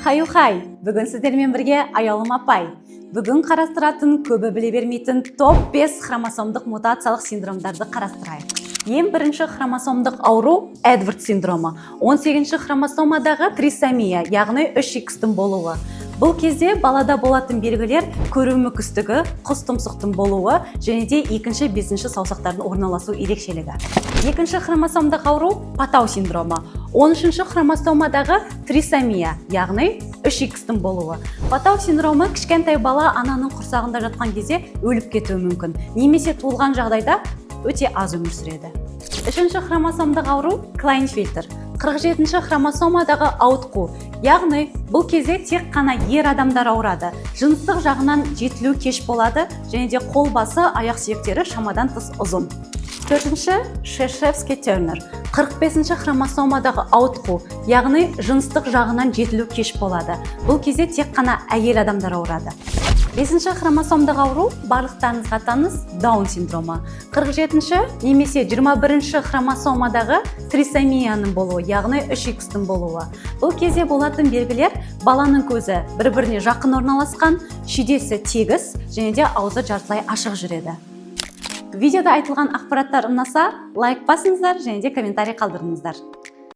Хай, бүгін сіздермен бірге Аялым апай. Бүгін қарастыратын, көбі біле бермейтін топ 5 хромосомдық мутациялық синдромдарды қарастырайық. Ең бірінші хромосомдық ауру Эдвард синдромы. 18-ші хромосомадағы трисомия, яғни 3X-тің болуы. Бұл кезде балада болатын белгілер көру мүкістігі, құс тұмсықтың болуы және де 2-5 саусақтардың орналасу ерекшелігі. Екінші хромосомдық ауру Патау синдромы. 13-ші хромосомадағы трисомия, яғни 3X-тің болуы. Патау синдромы кішкентай бала ананың құрсағында жатқан кезде өліп кетуі мүмкін, немесе туылған жағдайда өте аз өмір сүреді. Үшінші хромосомдық ауру Клайнфельтер. 47-ші хромосомадағы ауытқу, яғни бұл кезде тек қана ер адамдар ауырады. Жыныстық жағынан жетілу кеш болады және де қол басы, аяқ сүйектері шамадан тыс ұзын. Төртінші Шершевский-Тернер. 45-ші хромосомадағы ауытқу, яғни жыныстық жағынан жетілу кеш болады. Бұл кезде тек қана әйел адамдар ауырады. 5-ші хромосомдық ауру барлықтарыңызға таныс Даун синдромы. 47-ші немесе 21-ші хромосомадағы трисомияның болуы, яғни 3X-тің болуы. Бұл кезде болатын белгілер баланың көзі бір-біріне жақын орналасқан, шүйдесі тегіс және де аузы жартылай ашық жүреді. Видеода айтылған ақпараттар ұнаса, лайк басыңыздар және де комментарий қалдырыңыздар.